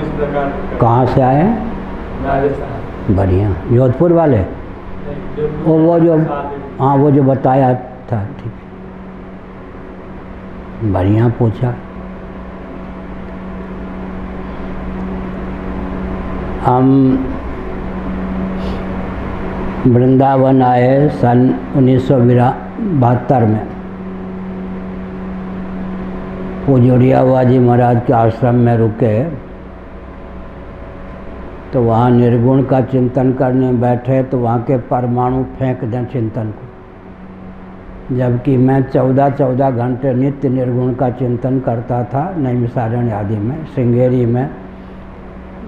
इस प्रकार कहाँ से आए हैं? राजस्थान। बढ़िया। जोधपुर वाले? वो जो हाँ वो जो बताया था, ठीक। बढ़िया पूछा। हम वृंदावन आए सन 1972 में। पूज्य बाजी महाराज के आश्रम में रुके, तो वहाँ निर्गुण का चिंतन करने बैठे तो वहाँ के परमाणु फेंक दें चिंतन को, जबकि मैं 14-14 घंटे नित्य निर्गुण का चिंतन करता था नैमिषारण्य आदि में, श्रृंगेरी में,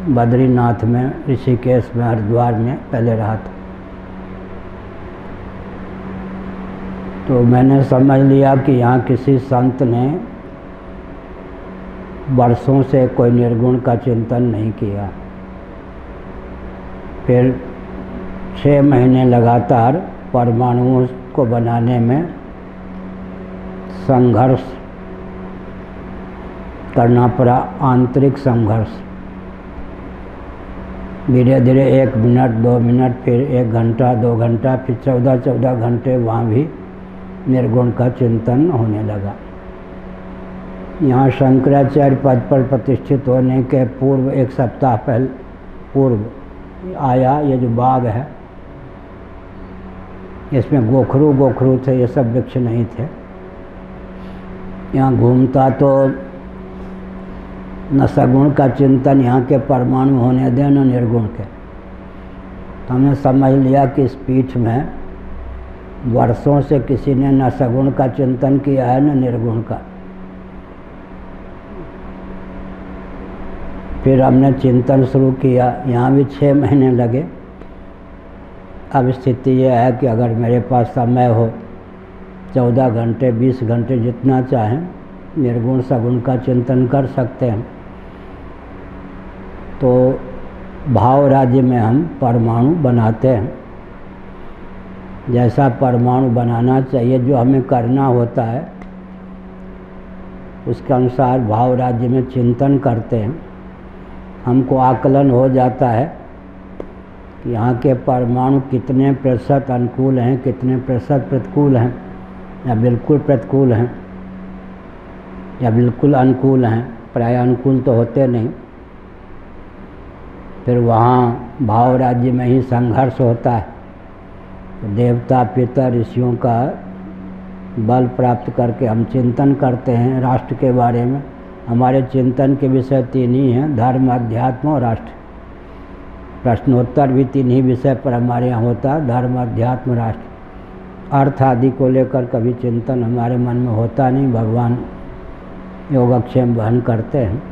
बद्रीनाथ में, ऋषिकेश में, हरिद्वार में पहले रहा था। तो मैंने समझ लिया कि यहाँ किसी संत ने वर्षों से कोई निर्गुण का चिंतन नहीं किया। फिर 6 महीने लगातार परमाणुओं को बनाने में संघर्ष करना पड़ा, आंतरिक संघर्ष। धीरे धीरे 1 मिनट, 2 मिनट, फिर 1 घंटा, 2 घंटा, फिर 14-14 घंटे वहाँ भी निर्गुण का चिंतन होने लगा। यहाँ शंकराचार्य पद पर प्रतिष्ठित होने के पूर्व 1 सप्ताह पूर्व आया ये जो बाग है, इसमें गोखरू थे, ये सब वृक्ष नहीं थे। यहाँ घूमता तो न सगुण का चिंतन यहाँ के परमाणु होने दें न निर्गुण के। तो हमने समझ लिया कि इस पीठ में वर्षों से किसी ने न सगुण का चिंतन किया है न निर्गुण का। फिर हमने चिंतन शुरू किया, यहाँ भी 6 महीने लगे। अब स्थिति यह है कि अगर मेरे पास समय हो 14 घंटे 20 घंटे जितना चाहें निर्गुण सगुण का चिंतन कर सकते हैं। तो भाव राज्य में हम परमाणु बनाते हैं। जैसा परमाणु बनाना चाहिए, जो हमें करना होता है उसके अनुसार भाव राज्य में चिंतन करते हैं। हमको आकलन हो जाता है कि यहाँ के परमाणु कितने प्रतिशत अनुकूल हैं, कितने प्रतिशत प्रतिकूल हैं, या बिल्कुल प्रतिकूल हैं, या बिल्कुल अनुकूल हैं। प्राय अनुकूल तो होते नहीं। फिर वहाँ भाव राज्य में ही संघर्ष होता है। तो देवता पितर ऋषियों का बल प्राप्त करके हम चिंतन करते हैं राष्ट्र के बारे में। हमारे चिंतन के विषय 3 ही हैं, धर्म, अध्यात्म और राष्ट्र। प्रश्नोत्तर भी 3 ही विषय पर हमारे यहाँ होता है, धर्म, अध्यात्म, राष्ट्र। अर्थ आदि को लेकर कभी चिंतन हमारे मन में होता नहीं, भगवान योगक्षेम वहन करते हैं।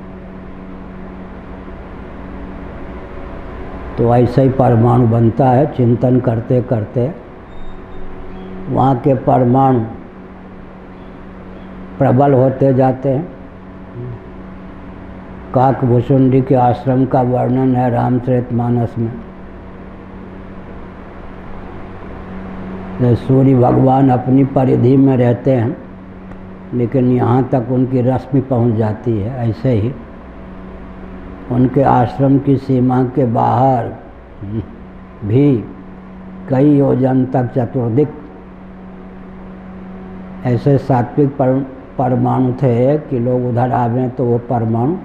तो ऐसे ही परमाणु बनता है चिंतन करते करते। वहाँ के परमाणु प्रबल होते जाते हैं। काकभूषुंडी के आश्रम का वर्णन है रामचरितमानस में। सूर्य भगवान अपनी परिधि में रहते हैं, लेकिन यहाँ तक उनकी रश्मि पहुँच जाती है। ऐसे ही उनके आश्रम की सीमा के बाहर भी कई योजन तक चतुर्दिक ऐसे सात्विक परमाणु थे कि लोग उधर आवें तो वो परमाणु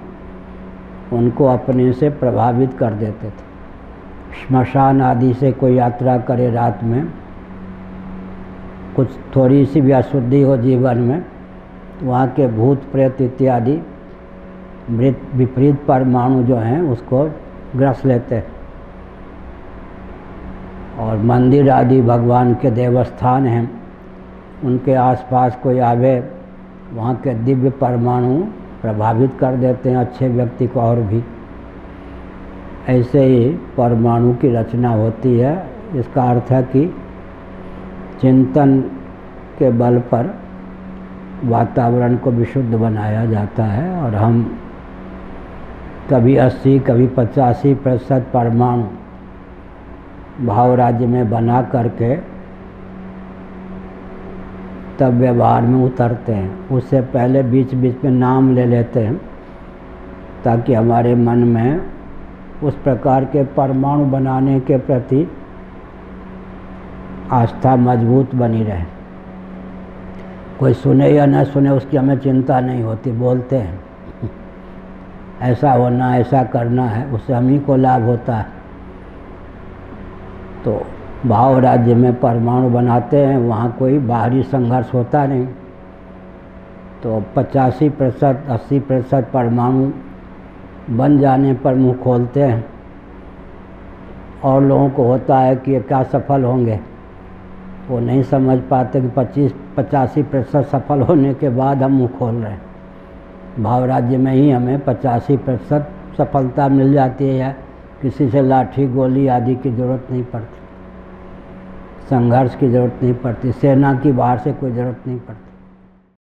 उनको अपने से प्रभावित कर देते थे। श्मशान आदि से कोई यात्रा करे रात में, कुछ थोड़ी सी भी अशुद्धि हो जीवन में, वहाँ के भूत प्रेत इत्यादि विपरीत परमाणु जो हैं उसको ग्रस लेते हैं। और मंदिर आदि भगवान के देवस्थान हैं, उनके आसपास कोई आवे, वहाँ के दिव्य परमाणु प्रभावित कर देते हैं अच्छे व्यक्ति को। और भी ऐसे ही परमाणु की रचना होती है। इसका अर्थ है कि चिंतन के बल पर वातावरण को विशुद्ध बनाया जाता है। और हम कभी 80 कभी 85% परमाणु भाव राज्य में बना करके तब व्यवहार में उतरते हैं। उससे पहले बीच बीच में नाम ले लेते हैं ताकि हमारे मन में उस प्रकार के परमाणु बनाने के प्रति आस्था मजबूत बनी रहे। कोई सुने या न सुने उसकी हमें चिंता नहीं होती, बोलते हैं ऐसा होना, ऐसा करना है, उससे हम ही को लाभ होता है। तो भाव राज्य में परमाणु बनाते हैं, वहाँ कोई बाहरी संघर्ष होता नहीं। तो 85% 80% परमाणु बन जाने पर मुंह खोलते हैं, और लोगों को होता है कि ये क्या सफल होंगे। वो नहीं समझ पाते कि 85% सफल होने के बाद हम मुंह खोल रहे हैं। भाव राज्य में ही हमें 85% सफलता मिल जाती है, या किसी से लाठी गोली आदि की ज़रूरत नहीं पड़ती, संघर्ष की ज़रूरत नहीं पड़ती, सेना की बाहर से कोई ज़रूरत नहीं पड़ती।